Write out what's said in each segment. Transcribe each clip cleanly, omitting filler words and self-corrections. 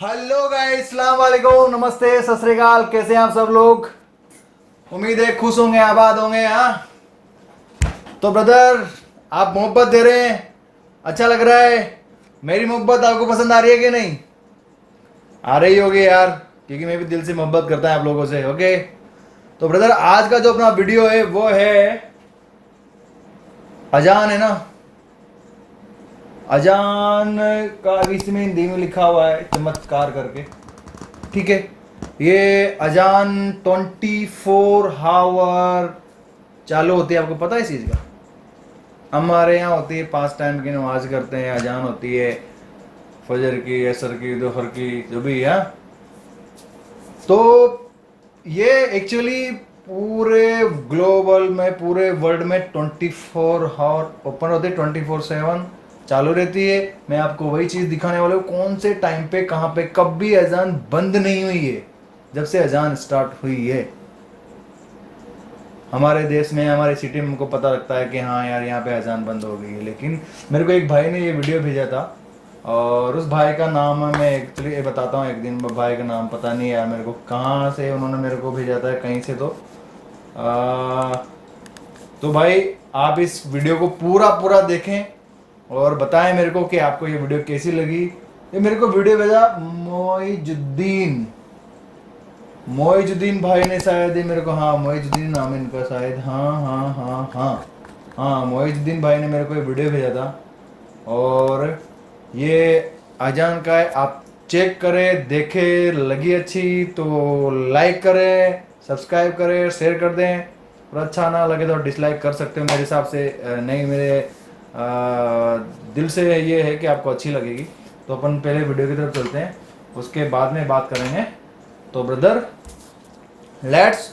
Hello guys, अस्सलाम वालेकुम, नमस्ते, सत श्री अकाल। कैसे हैं आप सब लोग? उम्मीद है खुश होंगे, आबाद होंगे। हाँ तो ब्रदर, आप मोहब्बत दे रहे हैं, अच्छा लग रहा है। मेरी मोहब्बत आपको पसंद आ रही है कि नहीं? आ रही होगी यार, क्योंकि मैं भी दिल से मोहब्बत करता हूं आप लोगों से। ओके, तो ब्रदर आज का जो अपना वीडियो है वो है अजान, है ना। अजान का इसमें हिंदी में लिखा हुआ है चमत्कार करके, ठीक है। ये अजान 24 आवर चालू होती है, आपको पता है इस चीज़ का? हमारे यहाँ होती है, 5 टाइम की नमाज करते हैं, अजान होती है फजर की, असर की, दोहर की, जो भी है। तो ये एक्चुअली पूरे ग्लोबल में, पूरे वर्ल्ड में 24 आवर ओपन होती है, 24/7 चालू रहती है। मैं आपको वही चीज़ दिखाने वाला हूँ, कौन से टाइम पे, कहाँ पे, कब भी अजान बंद नहीं हुई है। जब से अजान स्टार्ट हुई है हमारे देश में, हमारे सिटी में, हमको पता लगता है कि हाँ यार यहाँ पे अजान बंद हो गई है। लेकिन मेरे को एक भाई ने ये वीडियो भेजा था, और उस भाई का नाम मैं एक्चुअली ये बताता हूँ। एक दिन भाई का नाम पता नहीं यार मेरे को, कहाँ से उन्होंने मेरे को भेजा था, कहीं से। तो भाई आप इस वीडियो को पूरा पूरा देखें और बताएं मेरे को कि आपको ये वीडियो कैसी लगी। ये मेरे को वीडियो भेजा मोइजुद्दीन, मोइजुद्दीन भाई ने शायद, ये मेरे को, हाँ मोइजुद्दीन नाम है इनका शायद। हाँ हाँ हाँ हाँ हाँ, मोइजुद्दीन भाई ने मेरे को ये वीडियो भेजा था, और ये अजान का है। आप चेक करें, देखें, लगी अच्छी तो लाइक करें, सब्सक्राइब करें, शेयर कर दें, और अच्छा ना लगे तो डिसलाइक कर सकते हो मेरे हिसाब से। नहीं, मेरे दिल से ये है कि आपको अच्छी लगेगी। तो अपन पहले वीडियो की तरफ चलते हैं, उसके बाद में बात करेंगे। तो ब्रदर लेट्स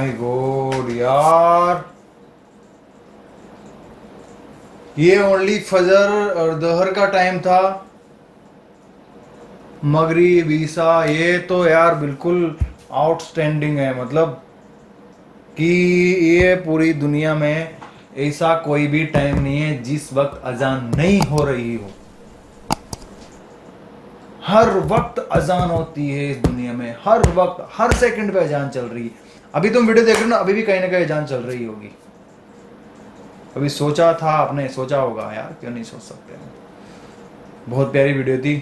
माय गॉड यार, ये ओनली फजर और दोहर का टाइम था, मगरिब ईसा, ये तो यार बिल्कुल आउटस्टैंडिंग है। मतलब कि ये पूरी दुनिया में ऐसा कोई भी टाइम नहीं है जिस वक्त अजान नहीं हो रही हो। हर वक्त अजान होती है इस दुनिया में, हर वक्त, हर सेकंड पे अजान चल रही है। अभी तुम वीडियो देख रहे हो ना, अभी भी कहीं ना कहीं अजान चल रही होगी। अभी सोचा था, आपने सोचा होगा यार, क्यों नहीं सोच सकते। बहुत प्यारी वीडियो थी।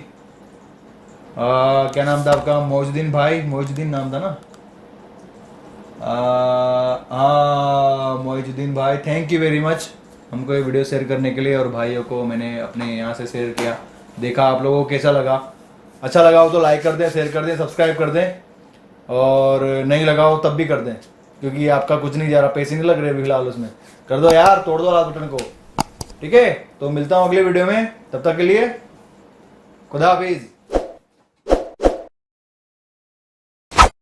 क्या नाम था आपका? मोजुद्दीन भाई, मोजुद्दीन नाम था ना? मोजुद्दीन भाई, थैंक यू वेरी मच हमको ये वीडियो शेयर करने के लिए, और भाइयों को मैंने अपने यहाँ से शेयर किया। देखा आप लोगों को कैसा लगा? अच्छा लगा हो तो लाइक कर दें, शेयर कर दें, सब्सक्राइब कर दें, और नहीं लगा हो तब भी कर दें, क्योंकि आपका कुछ नहीं जा रहा, पैसे नहीं लग रहे अभी फिलहाल उसमें। कर दो यार, तोड़ दो लाल बटन को। ठीक है, तो मिलता हूँ अगले वीडियो में, तब तक के लिए खुदा हाफिज।